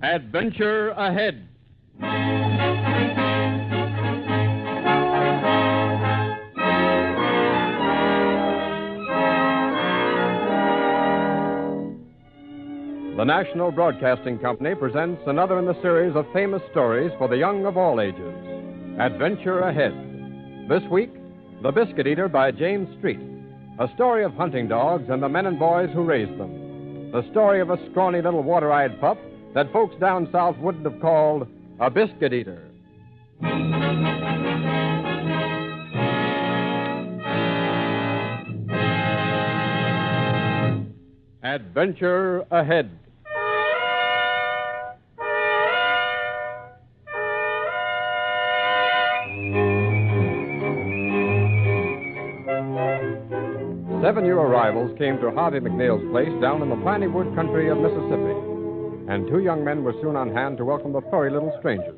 Adventure ahead. The National Broadcasting Company presents another in the series of famous stories for the young of all ages. Adventure Ahead. This week, The Biscuit Eater by James Street. A story of hunting dogs and the men and boys who raised them. The story of a scrawny little water-eyed pup that folks down south wouldn't have called a biscuit eater. Adventure Ahead. Seven new arrivals came to Harvey McNeil's place down in the piney wood country of Mississippi. And two young men were soon on hand to welcome the furry little strangers.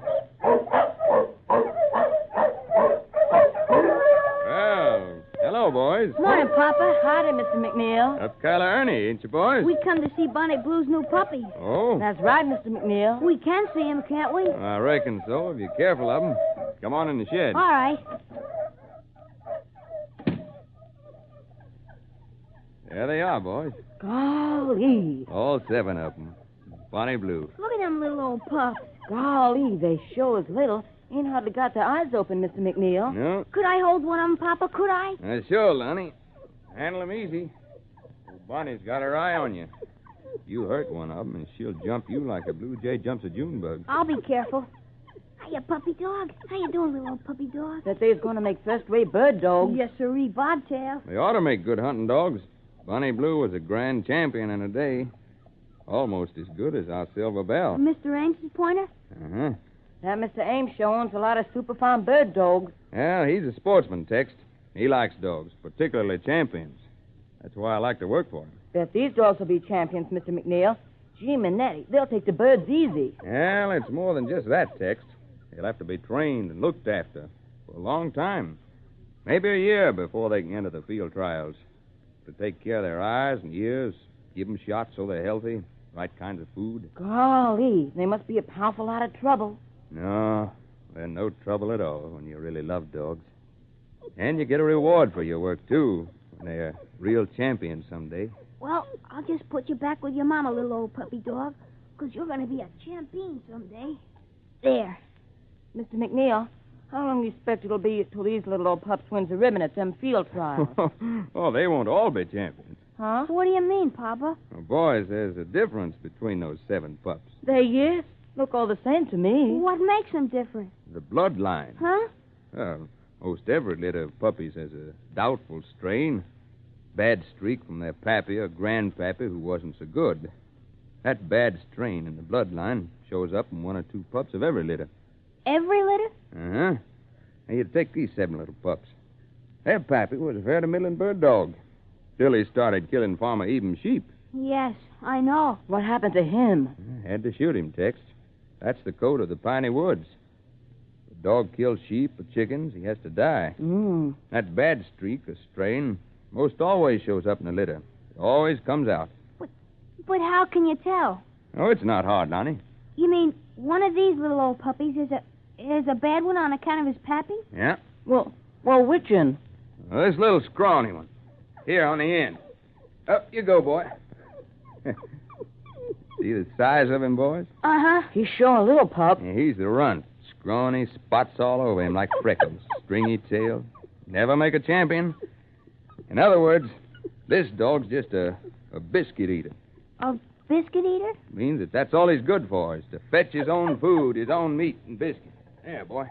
Well, hello, boys. Morning, Papa. Howdy, Mr. McNeil. Up Kyla Ernie, ain't you, boys? We come to see Bonnie Blue's new puppy. Oh? That's right, Mr. McNeil. We can see him, can't we? I reckon so, if you're careful of them. Come on in the shed. All right. There they are, boys. Golly. All seven of them. Bonnie Blue. Look at them little old pups. Golly, they sure is little. Ain't hardly got their eyes open, Mr. McNeil. No? Could I hold one of them, Papa? Could I? Sure, Lonnie. Handle them easy. Bonnie's got her eye on you. You hurt one of them, and she'll jump you like a blue jay jumps a June bug. I'll be careful. Hiya, puppy dog. How you doing, little old puppy dog? That they's going to make first-rate bird dogs. Yes, sirree, bobtail. They ought to make good hunting dogs. Bonnie Blue was a grand champion in a day. Almost as good as our Silver Belle. Mr. Ames's pointer? Uh-huh. That Mr. Ames show owns a lot of superfine bird dogs. Well, he's a sportsman, Tex. He likes dogs, particularly champions. That's why I like to work for him. Bet these dogs will be champions, Mr. McNeil. Gee, Minetti, they'll take the birds easy. Well, it's more than just that, Tex. They'll have to be trained and looked after for a long time. Maybe a year before they can enter the field trials. To take care of their eyes and ears, give them shots so they're healthy, right kinds of food. Golly, they must be a powerful lot of trouble. No, they're no trouble at all when you really love dogs. And you get a reward for your work, too, when they're real champions someday. Well, I'll just put you back with your mama, little old puppy dog, because you're going to be a champion someday. There. Mr. McNeil, how long do you expect it'll be till these little old pups wins the ribbon at them field trials? Oh, they won't all be champions. Huh? What do you mean, Papa? Well, boys, there's a difference between those seven pups. They, yes. Look all the same to me. What makes them different? The bloodline. Huh? Well, most every litter of puppies has a doubtful strain. Bad streak from their pappy or grandpappy who wasn't so good. That bad strain in the bloodline shows up in one or two pups of every litter. Every litter? Uh-huh. Now, you take these seven little pups. Their pappy was a fair-to-middling bird dog. Till he started killing Farmer Eben's sheep. Yes, I know. What happened to him? I had to shoot him, Tex. That's the code of the piney woods. If a dog kills sheep or chickens, he has to die. That bad streak or strain most always shows up in the litter. It always comes out. But how can you tell? Oh, it's not hard, Lonnie. You mean one of these little old puppies is a bad one on account of his pappy? Yeah. Well, which one? Well, this little scrawny one. Here on the end. Up you go, boy. See the size of him, boys? Uh-huh. He's sure a little pup. Yeah, he's the runt. Scrawny, spots all over him like freckles. Stringy tail. Never make a champion. In other words, this dog's just a biscuit eater. A biscuit eater? Means that that's all he's good for, is to fetch his own food, his own meat and biscuit. There, boy.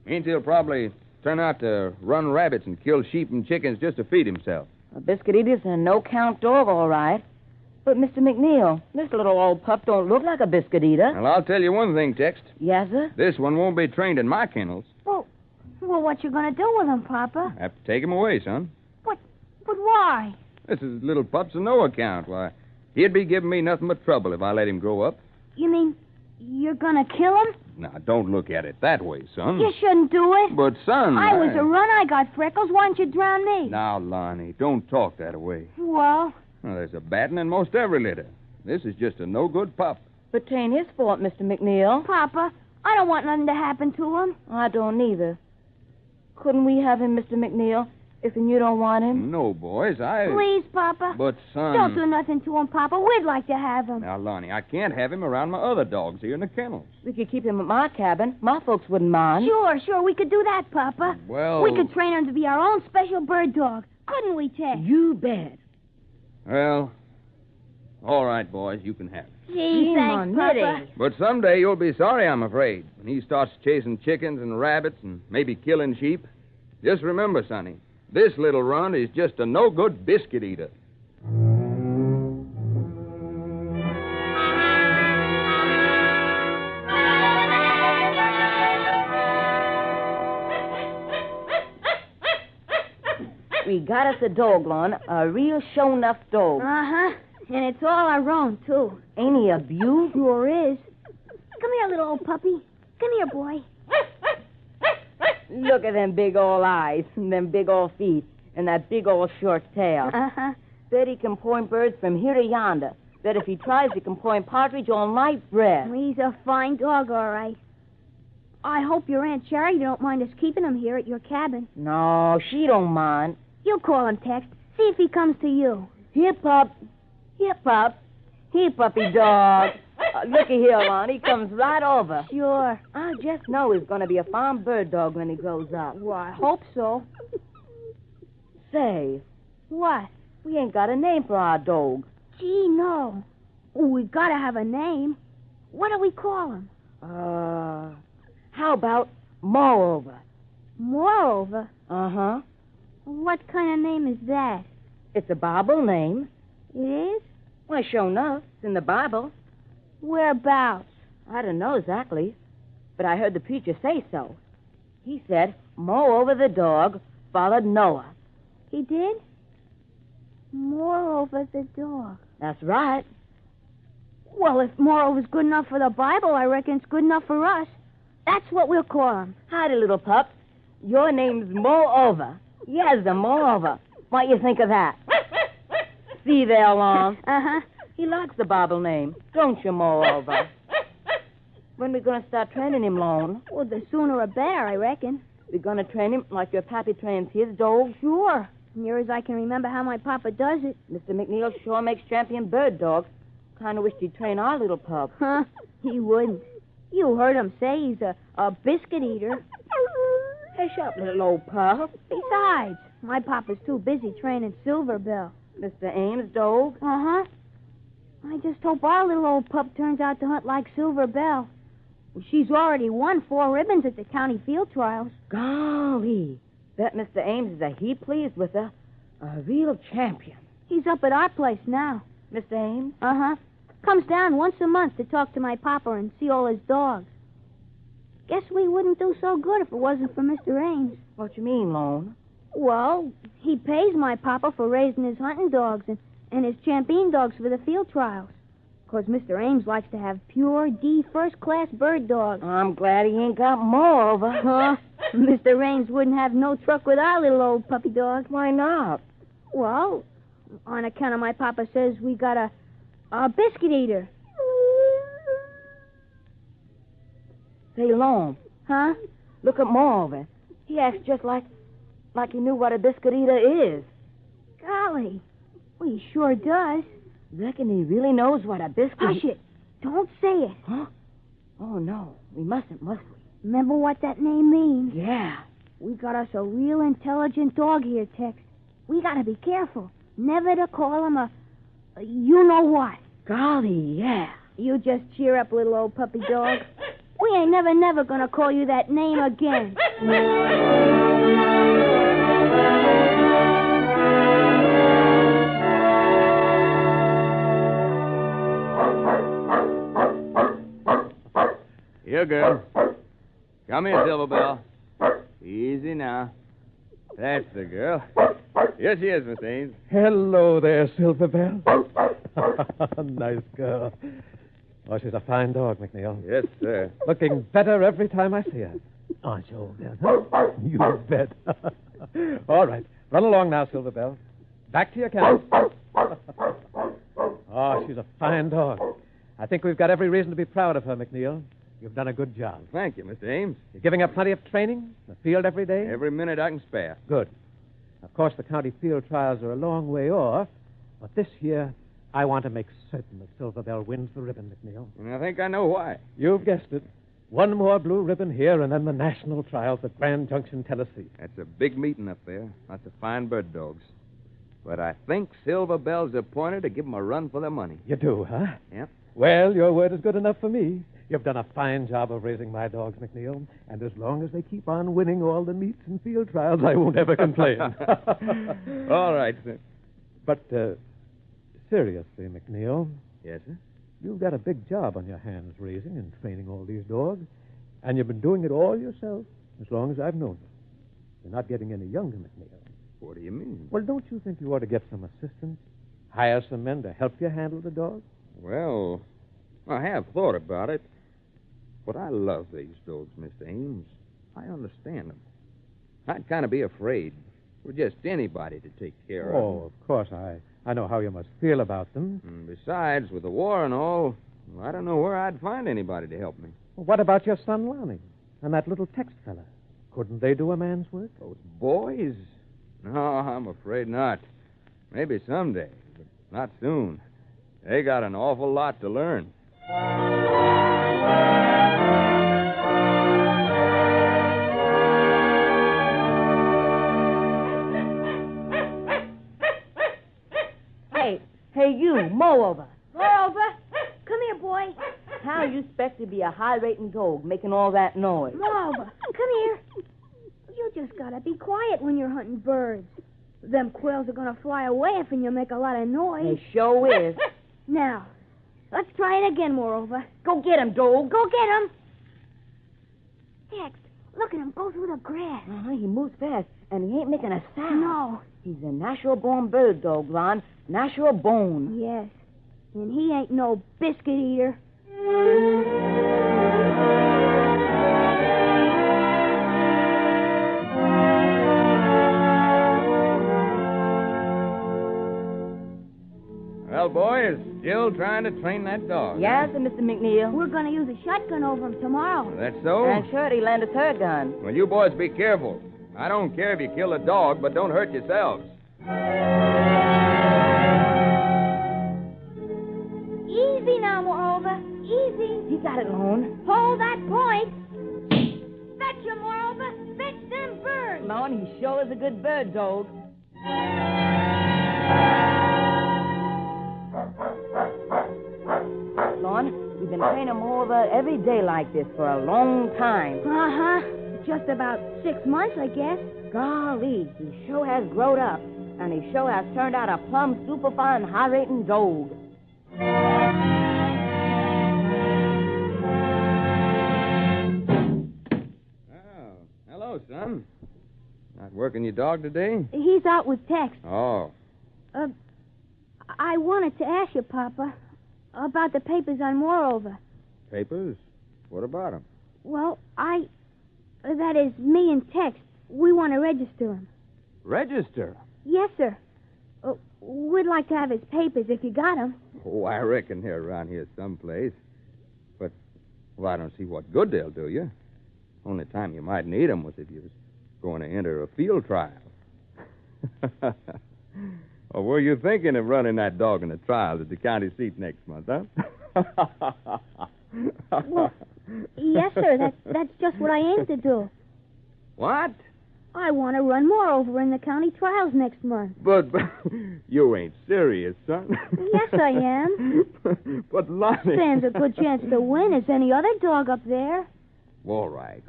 Means he'll probably turn out to run rabbits and kill sheep and chickens just to feed himself. A biscuit eater's a no-count dog, all right. But, Mr. McNeil, this little old pup don't look like a biscuit eater. Well, I'll tell you one thing, Tex. Yes, sir? This one won't be trained in my kennels. Well, what you going to do with him, Papa? I have to take him away, son. But why? This is little pup's of no account. Why, he'd be giving me nothing but trouble if I let him grow up. You mean you're going to kill him? Now, don't look at it that way, son. You shouldn't do it. But, son... I was a run. I got freckles. Why don't you drown me? Now, Lonnie, don't talk that way. Well, Well, there's a batting in most every litter. This is just a no-good pup. But 'tain't his fault, Mr. McNeil. Papa, I don't want nothing to happen to him. I don't either. Couldn't we have him, Mr. McNeil, if you don't want him? No, boys, Please, Papa. But, son... Don't do nothing to him, Papa. We'd like to have him. Now, Lonnie, I can't have him around my other dogs here in the kennels. We could keep him at my cabin. My folks wouldn't mind. Sure, we could do that, Papa. Well... We could train him to be our own special bird dog. Couldn't we, Tex? You bet. Well, all right, boys, you can have him. Gee, thanks, Papa. But someday you'll be sorry, I'm afraid, when he starts chasing chickens and rabbits and maybe killing sheep. Just remember, Sonny, this little runt is just a no-good biscuit eater. We got us a dog, Lon, a real show-enough dog. Uh-huh. And it's all our own, too. Ain't he a beaut? Sure is. Come here, little old puppy. Come here, boy. Look at them big old eyes, and them big old feet, and that big old short tail. Uh-huh. Bet he can point birds from here to yonder. Bet if he tries, he can point partridge all night breath. He's a fine dog, all right. I hope your Aunt Charity don't mind us keeping him here at your cabin. No, she don't mind. You call him, Tex. See if he comes to you. Here, pup. Here, pup. Here, puppy dog. Looky here, Lon. He comes right over. Sure. I just know he's going to be a fine bird dog when he grows up. Well, I hope so. Say, What? we ain't got a name for our dog. Gee, no. Oh, we gotta have a name. What do we call him? How about Moreover? Moreover? Uh-huh. What kind of name is that? It's a Bible name. It is? Why, sure enough. It's in the Bible. Whereabouts? I don't know exactly, but I heard the preacher say so. He said, Moreover the dog followed Noah. He did? Moreover the dog. That's right. Well, if Moreover's good enough for the Bible, I reckon it's good enough for us. That's what we'll call him. Howdy, little pup. Your name's Moreover. Yes, the Moreover. What you think of that? See there, Lon. Uh-huh. He likes the Bible name, don't you, Moreover? When we going to start training him, Lon? Well, the sooner the better, I reckon. We're going to train him like your pappy trains his dog? Sure. Near as I can remember how my papa does it. Mr. McNeil sure makes champion bird dogs. Kind of wish he'd train our little pup. Huh? He wouldn't. You heard him say he's a biscuit eater. Hush up, little old pup. Besides, my papa's too busy training Silver Bell. Mr. Ames' dog? Uh-huh. I just hope our little old pup turns out to hunt like Silver Bell. Well, she's already won 4 ribbons at the county field trials. Golly. Bet Mr. Ames is a heap pleased with her. A real champion. He's up at our place now. Mr. Ames? Uh-huh. Comes down once a month to talk to my papa and see all his dogs. Guess we wouldn't do so good if it wasn't for Mr. Ames. What you mean, Lone? Well, he pays my papa for raising his hunting dogs and his champion dogs for the field trials. 'Cause Mr. Ames likes to have pure D first-class bird dogs. I'm glad he ain't got more over. Huh? Mr. Ames wouldn't have no truck with our little old puppy dog. Why not? Well, on account of my papa says we got a biscuit eater. Say, Lone. Huh? Look at Moreover. He acts just like he knew what a biscuit eater is. Golly. Well, he sure does. Reckon he really knows what a biscuit... Hush it. Don't say it. Huh? Oh, no. We mustn't, must we? Remember what that name means? Yeah. We got us a real intelligent dog here, Tex. We gotta be careful. Never to call him a you-know-what. Golly, yeah. You just cheer up, little old puppy dog. We ain't never gonna call you that name again. Here, girl. Come here, Silver Bell. Easy now. That's the girl. Here she is, Miss Ames. Hello there, Silver Bell. Nice girl. Oh, she's a fine dog, McNeil. Yes, sir. Looking better every time I see her. Aren't you, old girl? Huh? You bet. All right. Run along now, Silver Bell. Back to your camp. Oh, she's a fine dog. I think we've got every reason to be proud of her, McNeil. You've done a good job. Thank you, Mr. Ames. You're giving her plenty of training? The field every day? Every minute I can spare. Good. Of course, the county field trials are a long way off, but this year, I want to make certain that Silver Bell wins the ribbon, McNeil. And I think I know why. You've guessed it. One more blue ribbon here, and then the national trials at Grand Junction, Tennessee. That's a big meeting up there. Lots of fine bird dogs. But I think Silver Bell's appointed to give them a run for their money. You do, huh? Yep. Well, your word is good enough for me. You've done a fine job of raising my dogs, McNeil. And as long as they keep on winning all the meets and field trials, I won't ever complain. All right, sir. But, seriously, McNeil, Yes, sir? you've got a big job on your hands raising and training all these dogs. And you've been doing it all yourself as long as I've known you. You're not getting any younger, McNeil. What do you mean? Well, don't you think you ought to get some assistance? Hire some men to help you handle the dogs? Well, I have thought about it. But I love these dogs, Mr. Ames. I understand them. I'd kind of be afraid for just anybody to take care of them. Oh, of course. I know how you must feel about them. And besides, with the war and all, I don't know where I'd find anybody to help me. Well, what about your son, Lonnie, and that little text fella? Couldn't they do a man's work? Those boys? No, I'm afraid not. Maybe someday, but not soon. They got an awful lot to learn. Hey, you, moreover. Moreover, come here, boy. How you expect to be a high-rating dog making all that noise? Moreover, come here. You just gotta be quiet when you're hunting birds. Them quails are gonna fly away if you make a lot of noise. They sure is. Now, let's try it again, moreover. Go get him, dog. Go get him. Tex, look at him go through the grass. He moves fast, and he ain't making a sound. No. He's a natural-born bird dog, Lon. Natural bone. Yes. And he ain't no biscuit eater. Well, boys, still trying to train that dog. Yes, sir, Mr. McNeil. We're gonna use a shotgun over him tomorrow. That's so? And sure, he lent us her gun. Well, you boys be careful. I don't care if you kill a dog, but don't hurt yourselves. Easy now, moreover. Easy. You got it, Lon. Hold that point. Fetch him, moreover. Fetch them birds. Lon, he sure is a good bird dog. Lon, we've been training moreover every day like this for a long time. Uh-huh. Just about 6 months, I guess. Golly, he sure has grown up. And he sure has turned out a plumb superfine high-rating dog. Oh, hello, son. Not working your dog today? He's out with Tex. Oh. I wanted to ask you, Papa, about the papers on Moreover. Papers? What about them? Well, that is, me and Tex, we want to register him. Register? Yes, sir. We'd like to have his papers if you got them. Oh, I reckon they're around here someplace. But, well, I don't see what good they'll do you. Only time you might need them was if you was going to enter a field trial. Or were you thinking of running that dog in a trial at the county seat next month, huh? Well, yes, sir. That's just what I aim to do. What? I want to run Moreover in the county trials next month. But you ain't serious, son. Yes, I am. But Lonnie... Stands a good chance to win as any other dog up there. All right.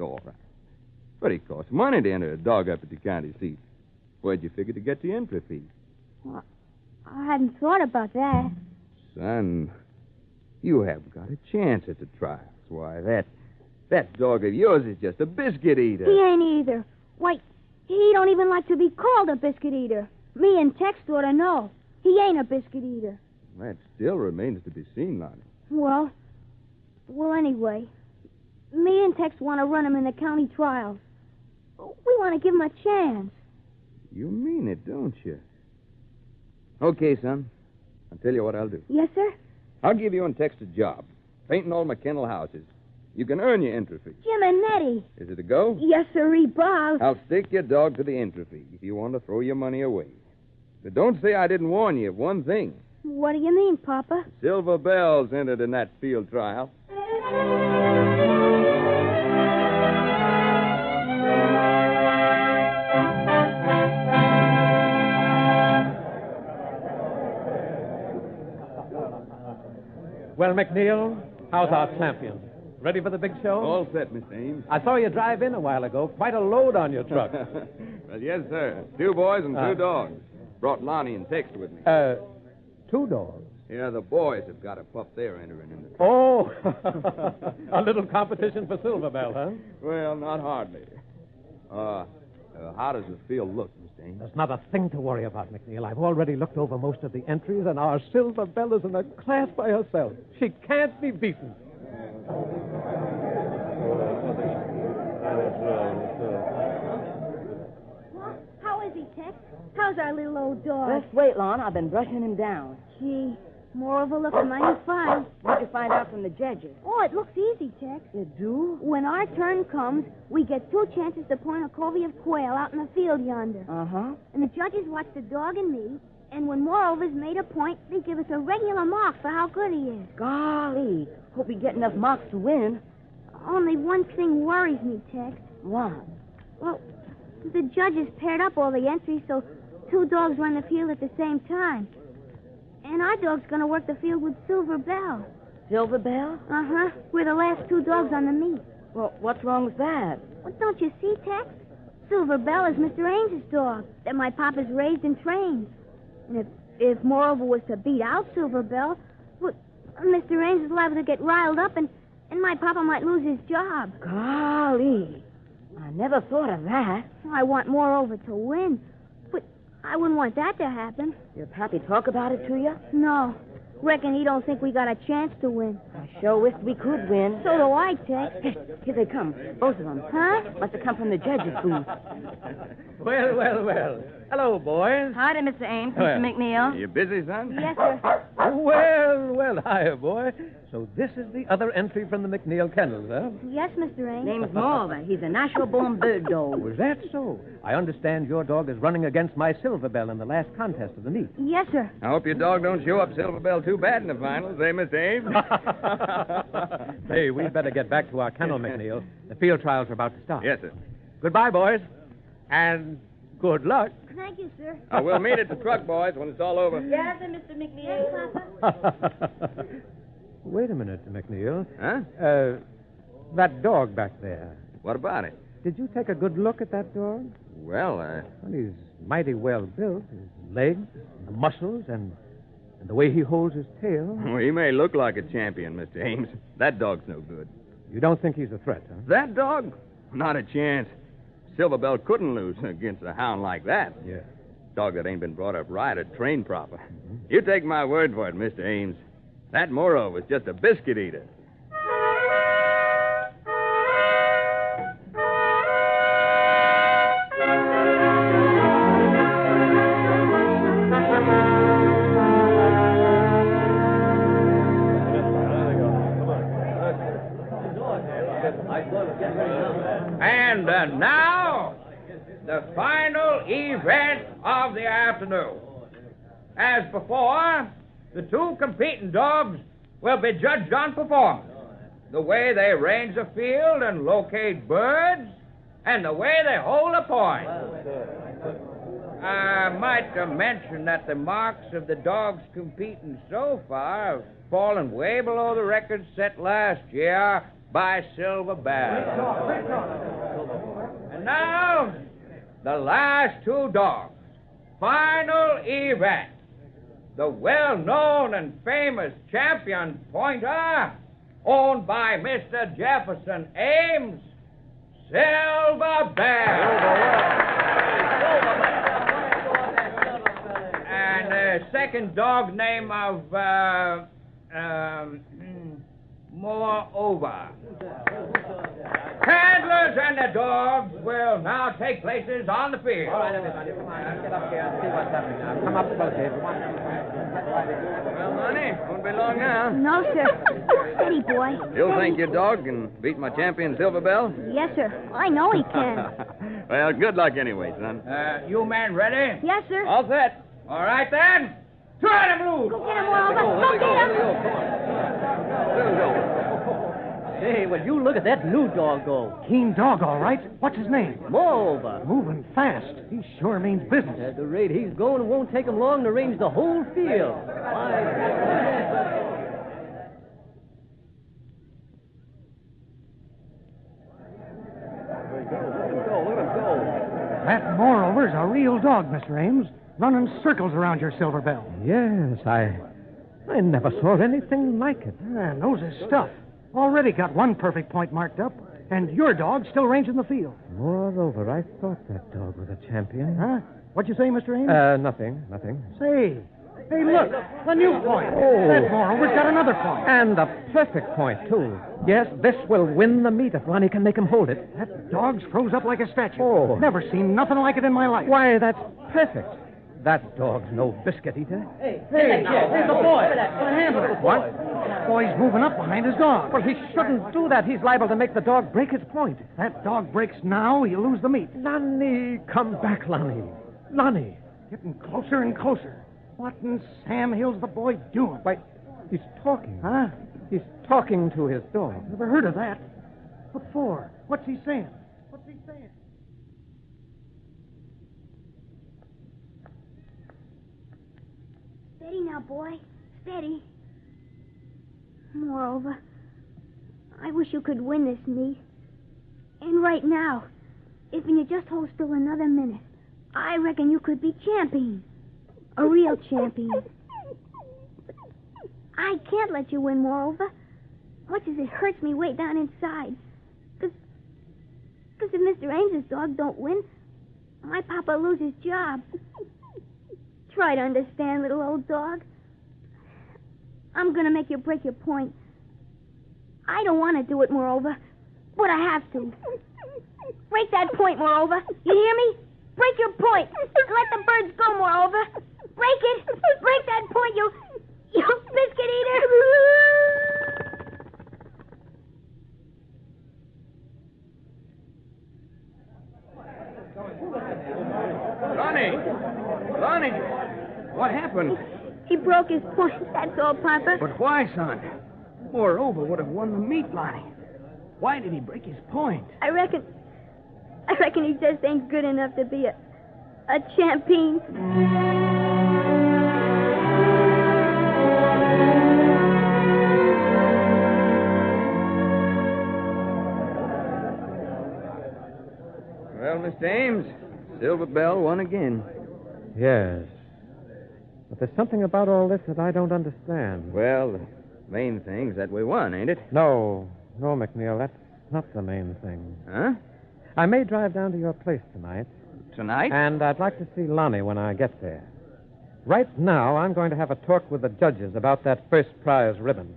But it costs money to enter a dog up at the county seat. Where'd you figure to get the entry fee? Well, I hadn't thought about that. Son, you haven't got a chance at the trials. Why, that dog of yours is just a biscuit eater. He ain't either. Why, he don't even like to be called a biscuit eater. Me and Tex ought to know. He ain't a biscuit eater. That still remains to be seen, Lonnie. Well, anyway, me and Tex want to run him in the county trials. We want to give him a chance. You mean it, don't you? Okay, son. I'll tell you what I'll do. Yes, sir? I'll give you and Tex a job. Painting all my kennel houses. You can earn your entry fee. Jim and Nettie. Is it a go? Yes, sirree, Bob. I'll stick your dog to the entry fee if you want to throw your money away. But don't say I didn't warn you of one thing. What do you mean, Papa? Silver Bell's entered in that field trial. Well, McNeil, how's our champion? Ready for the big show? All set, Mr. Ames. I saw you drive in a while ago. Quite a load on your truck. Well, yes, sir. 2 boys and 2 dogs. Brought Lonnie and Tex with me. 2 dogs. Yeah, the boys have got a pup they're entering in the trial. Oh, a little competition for Silver Bell, huh? Well, not hardly. How does the field look, Mr. Ames? There's not a thing to worry about, McNeil. I've already looked over most of the entries, and our Silver Bell is in a class by herself. She can't be beaten. How is he, Tex? How's our little old dog? Just wait, Lon. I've been brushing him down. Gee, moreover looks mighty fine. What'd you find out from the judges? Oh, it looks easy, Tex. You do? When our turn comes, we get 2 chances to point a covey of quail out in the field yonder. Uh-huh. And the judges watch the dog and me, and when moreover's made a point, they give us a regular mark for how good he is. Golly. Hope we get enough marks to win. Only one thing worries me, Tex. What? Well, the judges paired up all the entries so 2 dogs run the field at the same time. And our dog's going to work the field with Silver Bell. Silver Bell? Uh-huh. We're the last 2 dogs on the meet. Well, what's wrong with that? Well, don't you see, Tex? Silver Bell is Mr. Ames's dog that my papa's raised and trained. And if moreover was to beat out Silver Bell, well, Mr. Ames is liable to get riled up and my papa might lose his job. Golly. I never thought of that. I want moreover to win, but I wouldn't want that to happen. Your pappy talk about it to you? No. Reckon he don't think we got a chance to win. I sure wish we could win. So do I, Tex. Hey, here they come. Both of them. Huh? Must have come from the judge's booth. Well, well, well. Hello, boys. Hi to Mr. Ames, Well. Mr. McNeil. You busy, son? Yes, sir. Well, well, hiya, boy. So this is the other entry from the McNeil kennels, huh? Yes, Mr. Ames. Name's Moreover. He's a natural-born bird dog. Was that so? I understand your dog is running against my Silver Bell in the last contest of the meet. Yes, sir. I hope your dog don't show up Silver Bell too bad in the finals, eh, Mr. Ames? Hey, we'd better get back to our kennel, McNeil. The field trials are about to start. Yes, sir. Goodbye, boys. And good luck. Thank you, sir. We'll meet at the truck, boys, when it's all over. Yes, sir, Mr. McNeil. Papa. Wait a minute, McNeil. Huh? That dog back there. What about it? Did you take a good look at that dog? Well, Well, he's mighty well built. His legs, the muscles, and the way he holds his tail. he may look like a champion, Mr. Ames. That dog's no good. You don't think he's a threat, huh? That dog? Not a chance. Silver Bell couldn't lose against a hound like that. Yeah. Dog that ain't been brought up right or trained proper. You take my word for it, Mr. Ames. That Morrow was just a biscuit eater. And now, the final event of the afternoon. As before, the 2 competing dogs will be judged on performance. The way they range the field and locate birds, and the way they hold a point. I might mention that the marks of the dogs competing so far have fallen way below the record set last year by Silver Bell. And now, the last 2 dogs. Final event. The well-known and famous champion pointer, owned by Mr. Jefferson Ames, Silver Bell. And the second dog name of, Moreover. Handlers and the dogs will now take places on the field. All right, everybody, come on. Get up here and see what's happening now. Come up close here. Well, Lonnie, won't be long now. No, sir. Steady, boy. You'll think your dog can beat my champion Silver Bell? Yes, sir. I know he can. Well, good luck anyway, son. You men ready? Yes, sir. All set. All right, then. Turn him loose. Go get him, Walter. Go get him. Hey, will you look at that new dog go? Keen dog, all right. What's his name? Moreover. Moving fast. He sure means business. At the rate he's going, it won't take him long to range the whole field. That moreover's a real dog, Mr. Ames. Running circles around your Silver Bell. Yes, I never saw anything like it. Knows his stuff. Already got one perfect point marked up, and your dog's still ranging the field. Moreover, I thought that dog was a champion. Huh? What'd you say, Mr. Ames? Nothing. Say, hey, look, a new point. Oh. That moreover's got another point. And a perfect point, too. Yes, this will win the meet if Ronnie can make him hold it. That dog's froze up like a statue. Oh. Never seen nothing like it in my life. Why, that's perfect. That dog's no biscuit eater. Hey, the boy. The handler. What? Boy's moving up behind his dog. Well, he shouldn't do that. He's liable to make the dog break his point. If that dog breaks now, he'll lose the meet. Lonnie, come back, Lonnie. Lonnie. Getting closer and closer. What in Sam Hill's the boy doing? Why, he's talking. Huh? He's talking to his dog. Never heard of that. What for? What's he saying? Steady now, boy. Steady. Moreover, I wish you could win this meet. And right now, if you just hold still another minute, I reckon you could be champion. A real champion. I can't let you win, moreover. Much as it hurts me way down inside. Because if Mr. Ames's dog don't win, my papa loses his job. Try to understand, little old dog. I'm going to make you break your point. I don't want to do it, moreover, but I have to. Break that point, moreover. You hear me? Break your point. Let the birds go, moreover. Break it. Break that point, you biscuit eater. Lonnie, what happened? He broke his point, that's all, Papa. But why, son? Moreover would have won the meet, Lonnie. Why did he break his point? I reckon he just ain't good enough to be a champion. Well, Mr. Ames, Silver Bell won again. Yes. But there's something about all this that I don't understand. Well, the main thing's that we won, ain't it? No, McNeil, that's not the main thing. Huh? I may drive down to your place tonight. Tonight? And I'd like to see Lonnie when I get there. Right now, I'm going to have a talk with the judges about that first prize ribbon.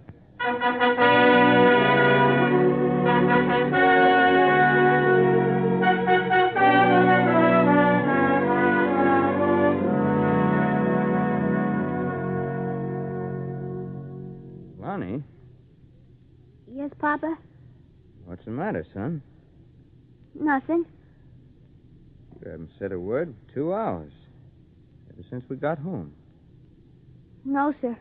Lonnie? Yes, Papa? What's the matter, son? Nothing. You haven't said a word for 2 hours. Ever since we got home. No, sir.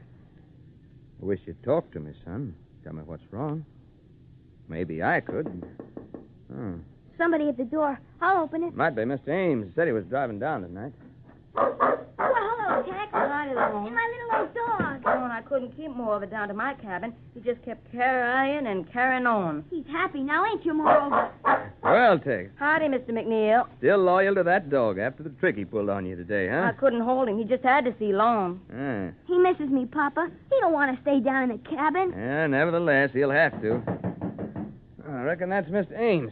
I wish you'd talk to me, son. Tell me what's wrong. Maybe I could. Oh. Somebody at the door. I'll open it. Might be Mr. Ames. He said he was driving down tonight. Oh, hello, Tex. Hi, little home. And my little old dog. Oh, and I couldn't keep Moreover down to my cabin. He just kept carrying and carrying on. He's happy now, ain't you, Moreover? Well, Tex, Howdy, Mr. McNeil. still loyal to that dog after the trick he pulled on you today, huh? I couldn't hold him. He just had to see Lone. Ah. He misses me, Papa. He don't want to stay down in the cabin. Yeah, nevertheless, he'll have to. I reckon that's Mr. Ames.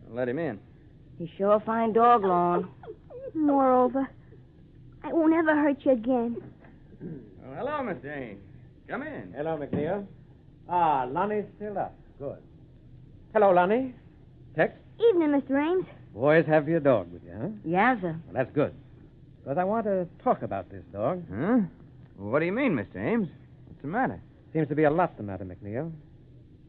I'll let him in. He's sure a fine dog, Lone. Moreover, I won't ever hurt you again. Oh, hello, Mr. Ames. Come in. Hello, McNeil. Ah, Lonnie's still up. Good. Hello, Lonnie. Tex? Evening, Mr. Ames. Boys, have your dog with you, huh? Yes, sir. Well, that's good. Because I want to talk about this dog. Huh? What do you mean, Mr. Ames? What's the matter? Seems to be a lot the matter, McNeil.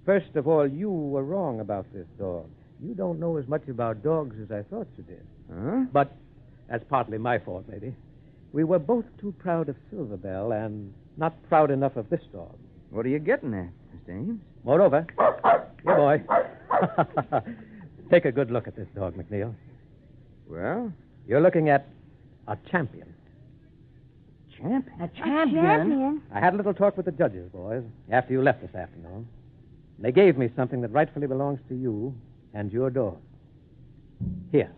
First of all, you were wrong about this dog. You don't know as much about dogs as I thought you did. Huh? But that's partly my fault, maybe. We were both too proud of Silver Bell and not proud enough of this dog. What are you getting at, Mr. Ames? Moreover, here, boy. Take a good look at this dog, McNeil. Well, You're looking at a champion. champion. A A champion? champion? I had a little talk with the judges, boys, after you left this afternoon. They gave me something that rightfully belongs to you and your dog. Here.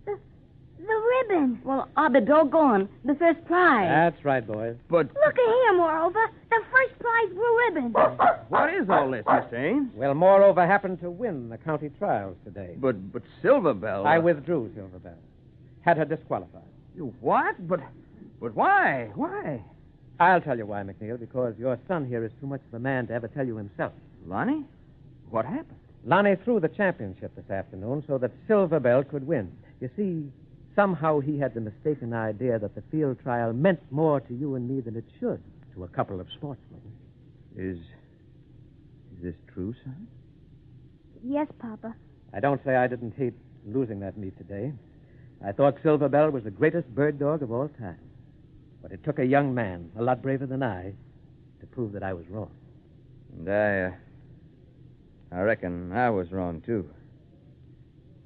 The ribbon. Well, I'll be doggone. The first prize. That's right, boys. But Look at here, moreover. The first prize blue ribbon. what is all this, Mr. Ames? Well, moreover, happened to win the county trials today. But Silver Bell. I withdrew Silver Bell. Had her disqualified. You what? But why? Why? I'll tell you why, McNeil, because your son here is too much of a man to ever tell you himself. Lonnie? What happened? Lonnie threw the championship this afternoon so that Silver Bell could win. You see, somehow he had the mistaken idea that the field trial meant more to you and me than it should to a couple of sportsmen. Is this true, son? Yes, Papa. I don't say I didn't hate losing that meet today. I thought Silver Bell was the greatest bird dog of all time. But it took a young man, a lot braver than I, to prove that I was wrong. And I reckon I was wrong, too.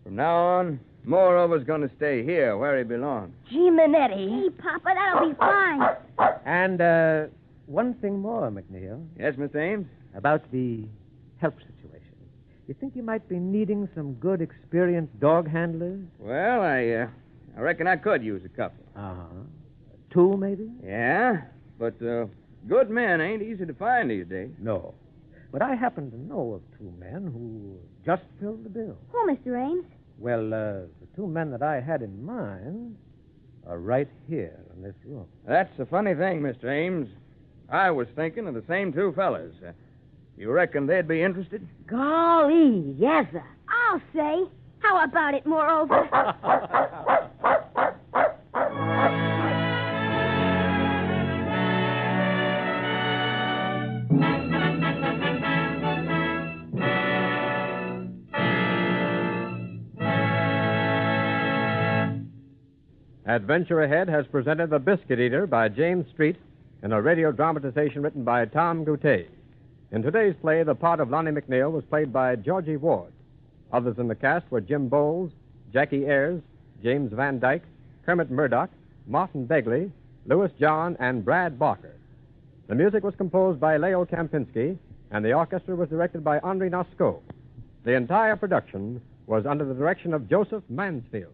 From now on, Moreover's going to stay here where he belongs. Gee, Minetti. Hey, Papa, that'll be fine. And one thing more, McNeil, Yes, Mr. Ames? about the help situation. You think you might be needing some good, experienced dog handlers? Well, I reckon I could use a couple. Uh-huh. 2, maybe? Yeah, but good men ain't easy to find these days. No. But I happen to know of 2 men who just filled the bill. Who, Mr. Ames? Well, the 2 men that I had in mind are right here in this room. That's the funny thing, Mr. Ames. I was thinking of the same 2 fellas. You reckon they'd be interested? Golly, yes, sir. I'll say. How about it, moreover? Adventure Ahead has presented The Biscuit Eater by James Street in a radio dramatization written by Tom Goutet. In today's play, the part of Lonnie McNeil was played by Georgie Ward. Others in the cast were Jim Bowles, Jackie Ayres, James Van Dyke, Kermit Murdoch, Martin Begley, Louis John, and Brad Barker. The music was composed by Leo Kampinski, and the orchestra was directed by Henri Nosco. The entire production was under the direction of Joseph Mansfield.